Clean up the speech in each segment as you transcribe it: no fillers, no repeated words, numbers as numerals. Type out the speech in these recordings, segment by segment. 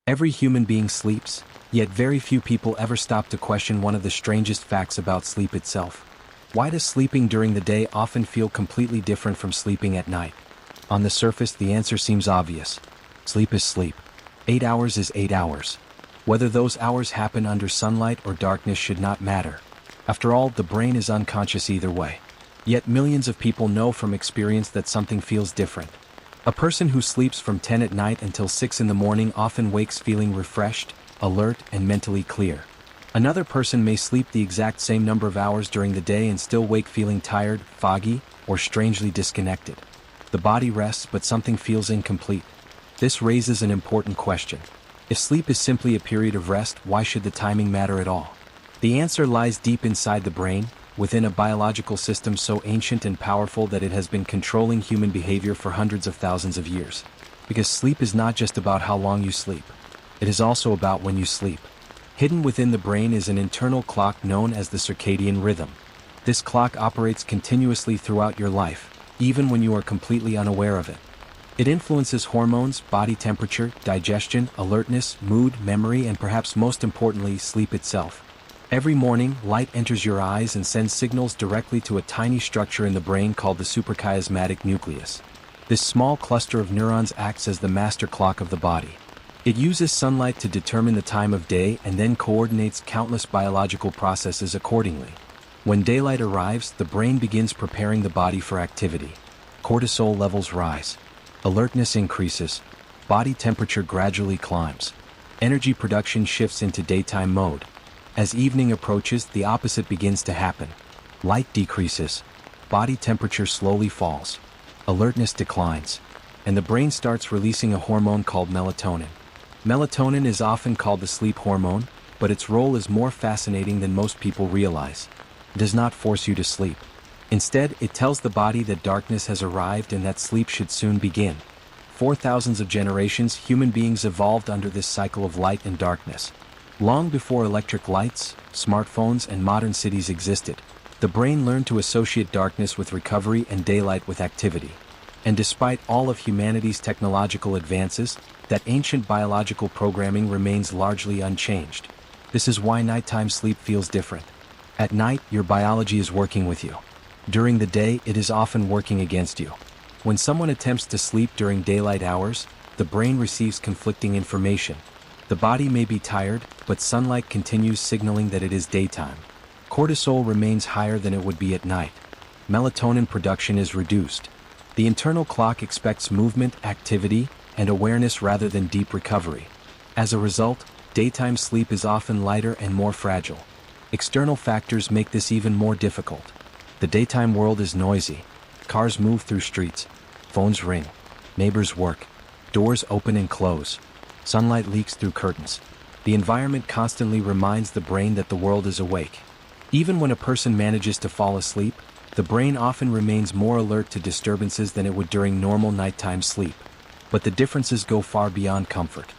Every human being sleeps, yet very few people ever stop to question one of the strangest facts about sleep itself. Why does sleeping during the day often feel completely different from sleeping at night? On the surface, the answer seems obvious. Sleep is sleep. 8 hours is 8 hours. Whether those hours happen under sunlight or darkness should not matter. After all, the brain is unconscious either way. Yet millions of people know from experience that something feels different. A person who sleeps from 10 at night until 6 in the morning often wakes feeling refreshed, alert, and mentally clear. Another person may sleep the exact same number of hours during the day and still wake feeling tired, foggy, or strangely disconnected. The body rests, but something feels incomplete. This raises an important question. If sleep is simply a period of rest, why should the timing matter at all? The answer lies deep inside the brain, within a biological system so ancient and powerful that it has been controlling human behavior for hundreds of thousands of years. Because sleep is not just about how long you sleep. It is also about when you sleep. Hidden within the brain is an internal clock known as the circadian rhythm. This clock operates continuously throughout your life, even when you are completely unaware of it. It influences hormones, body temperature, digestion, alertness, mood, memory, and perhaps most importantly, sleep itself. Every morning, light enters your eyes and sends signals directly to a tiny structure in the brain called the suprachiasmatic nucleus. This small cluster of neurons acts as the master clock of the body. It uses sunlight to determine the time of day and then coordinates countless biological processes accordingly. When daylight arrives, the brain begins preparing the body for activity. Cortisol levels rise. Alertness increases. Body temperature gradually climbs. Energy production shifts into daytime mode. As evening approaches, the opposite begins to happen. Light decreases. Body temperature slowly falls. Alertness declines. And the brain starts releasing a hormone called melatonin. Melatonin is often called the sleep hormone, but its role is more fascinating than most people realize. It does not force you to sleep. Instead, it tells the body that darkness has arrived and that sleep should soon begin. For thousands of generations, human beings evolved under this cycle of light and darkness. Long before electric lights, smartphones, and modern cities existed, the brain learned to associate darkness with recovery and daylight with activity. And despite all of humanity's technological advances, that ancient biological programming remains largely unchanged. This is why nighttime sleep feels different. At night, your biology is working with you. During the day, it is often working against you. When someone attempts to sleep during daylight hours, the brain receives conflicting information. The body may be tired, but sunlight continues signaling that it is daytime. Cortisol remains higher than it would be at night. Melatonin production is reduced. The internal clock expects movement, activity, and awareness rather than deep recovery. As a result, daytime sleep is often lighter and more fragile. External factors make this even more difficult. The daytime world is noisy. Cars move through streets. Phones ring. Neighbors work. Doors open and close. Sunlight leaks through curtains. The environment constantly reminds the brain that the world is awake. Even when a person manages to fall asleep, the brain often remains more alert to disturbances than it would during normal nighttime sleep. But the differences go far beyond comfort.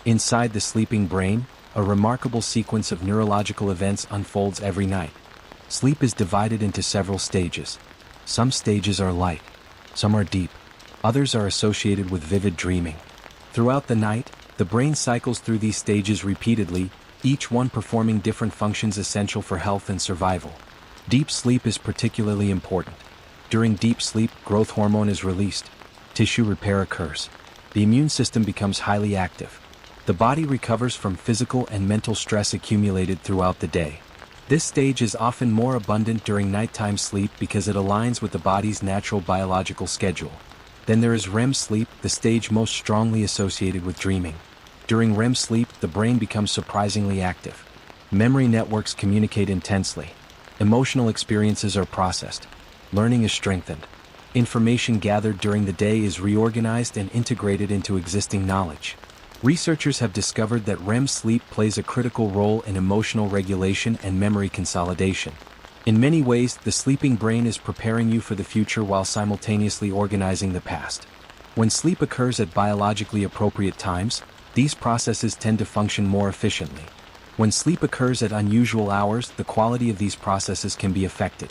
Inside the sleeping brain, a remarkable sequence of neurological events unfolds every night. Sleep is divided into several stages. Some stages are light. Some are deep. Others are associated with vivid dreaming. Throughout the night, the brain cycles through these stages repeatedly, each one performing different functions essential for health and survival. Deep sleep is particularly important. During deep sleep, growth hormone is released. Tissue repair occurs. The immune system becomes highly active. The body recovers from physical and mental stress accumulated throughout the day. This stage is often more abundant during nighttime sleep because it aligns with the body's natural biological schedule. Then there is REM sleep, the stage most strongly associated with dreaming. During REM sleep, the brain becomes surprisingly active. Memory networks communicate intensely. Emotional experiences are processed. Learning is strengthened. Information gathered during the day is reorganized and integrated into existing knowledge. Researchers have discovered that REM sleep plays a critical role in emotional regulation and memory consolidation. In many ways, the sleeping brain is preparing you for the future while simultaneously organizing the past. When sleep occurs at biologically appropriate times, these processes tend to function more efficiently. When sleep occurs at unusual hours, the quality of these processes can be affected.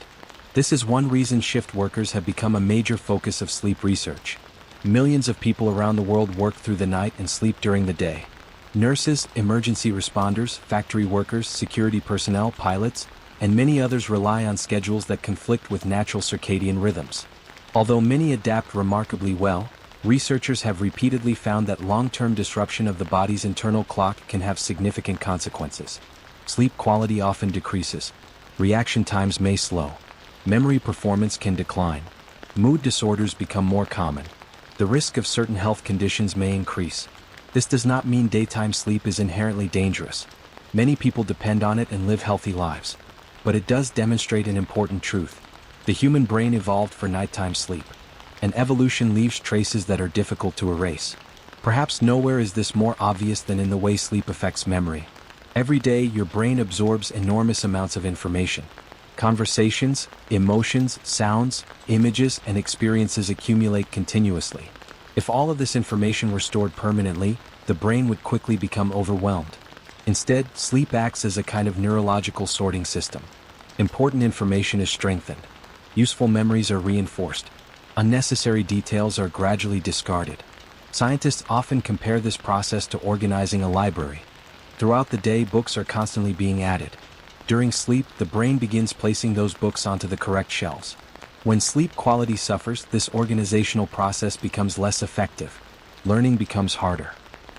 This is one reason shift workers have become a major focus of sleep research. Millions of people around the world work through the night and sleep during the day. Nurses, emergency responders, factory workers, security personnel, pilots, and many others rely on schedules that conflict with natural circadian rhythms. Although many adapt remarkably well, researchers have repeatedly found that long-term disruption of the body's internal clock can have significant consequences. Sleep quality often decreases. Reaction times may slow. Memory performance can decline. Mood disorders become more common. The risk of certain health conditions may increase. This does not mean daytime sleep is inherently dangerous. Many people depend on it and live healthy lives. But it does demonstrate an important truth. The human brain evolved for nighttime sleep. And evolution leaves traces that are difficult to erase. Perhaps nowhere is this more obvious than in the way sleep affects memory. Every day, your brain absorbs enormous amounts of information. Conversations, emotions, sounds, images, and experiences accumulate continuously. If all of this information were stored permanently, the brain would quickly become overwhelmed. Instead, sleep acts as a kind of neurological sorting system. Important information is strengthened. Useful memories are reinforced. Unnecessary details are gradually discarded. Scientists often compare this process to organizing a library. Throughout the day, books are constantly being added. During sleep, the brain begins placing those books onto the correct shelves. When sleep quality suffers, this organizational process becomes less effective. Learning becomes harder.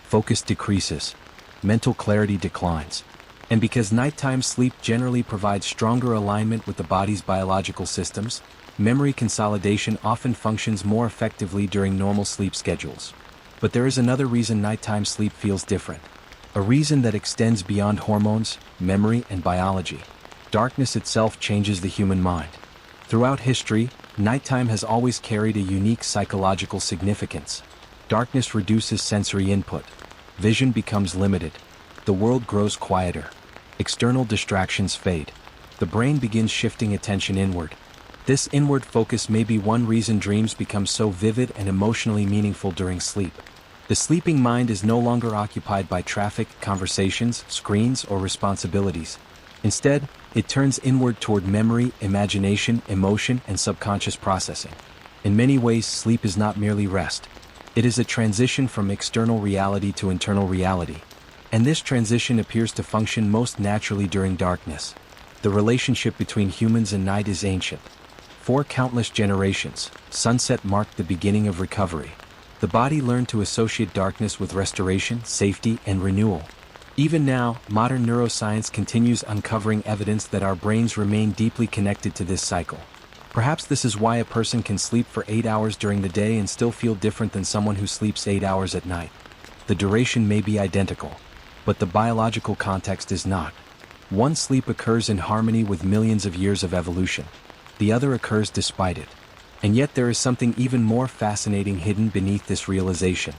Focus decreases. Mental clarity declines. And because nighttime sleep generally provides stronger alignment with the body's biological systems, memory consolidation often functions more effectively during normal sleep schedules. But there is another reason nighttime sleep feels different. A reason that extends beyond hormones, memory, and biology. Darkness itself changes the human mind. Throughout history, nighttime has always carried a unique psychological significance. Darkness reduces sensory input. Vision becomes limited. The world grows quieter. External distractions fade. The brain begins shifting attention inward. This inward focus may be one reason dreams become so vivid and emotionally meaningful during sleep. The sleeping mind is no longer occupied by traffic, conversations, screens, or responsibilities. Instead, it turns inward toward memory, imagination, emotion, and subconscious processing. In many ways, sleep is not merely rest. It is a transition from external reality to internal reality. And this transition appears to function most naturally during darkness. The relationship between humans and night is ancient. For countless generations, sunset marked the beginning of recovery. The body learned to associate darkness with restoration, safety, and renewal. Even now, modern neuroscience continues uncovering evidence that our brains remain deeply connected to this cycle. Perhaps this is why a person can sleep for 8 hours during the day and still feel different than someone who sleeps 8 hours at night. The duration may be identical, but the biological context is not. One sleep occurs in harmony with millions of years of evolution. The other occurs despite it. And yet there is something even more fascinating hidden beneath this realization.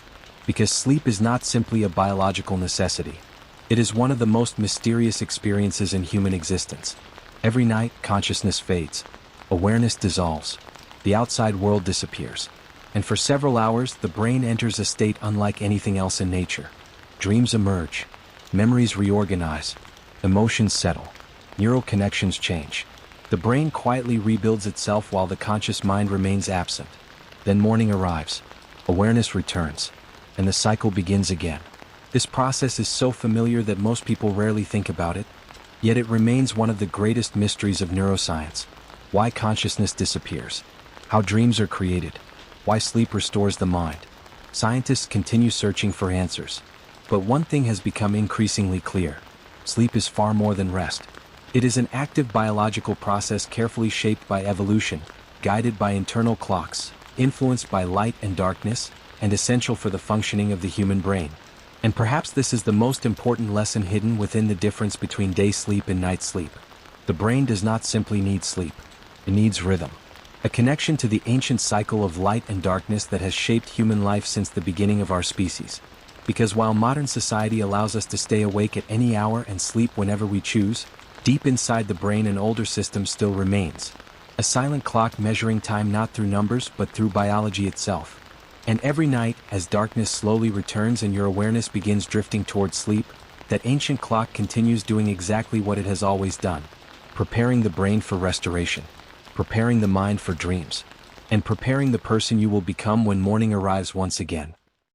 Because sleep is not simply a biological necessity. It is one of the most mysterious experiences in human existence. Every night, consciousness fades. Awareness dissolves. The outside world disappears. And for several hours, the brain enters a state unlike anything else in nature. Dreams emerge. Memories reorganize. Emotions settle. Neural connections change. The brain quietly rebuilds itself while the conscious mind remains absent. Then morning arrives. Awareness returns. And the cycle begins again. This process is so familiar that most people rarely think about it, yet it remains one of the greatest mysteries of neuroscience. Why consciousness disappears. How dreams are created. Why sleep restores the mind. Scientists continue searching for answers. But one thing has become increasingly clear. Sleep is far more than rest. It is an active biological process carefully shaped by evolution, guided by internal clocks, influenced by light and darkness, and essential for the functioning of the human brain. And perhaps this is the most important lesson hidden within the difference between day sleep and night sleep. The brain does not simply need sleep. It needs rhythm. A connection to the ancient cycle of light and darkness that has shaped human life since the beginning of our species. Because while modern society allows us to stay awake at any hour and sleep whenever we choose, deep inside the brain an older system still remains. A silent clock measuring time not through numbers but through biology itself. And every night, as darkness slowly returns and your awareness begins drifting toward sleep, that ancient clock continues doing exactly what it has always done. Preparing the brain for restoration. Preparing the mind for dreams. And preparing the person you will become when morning arrives once again.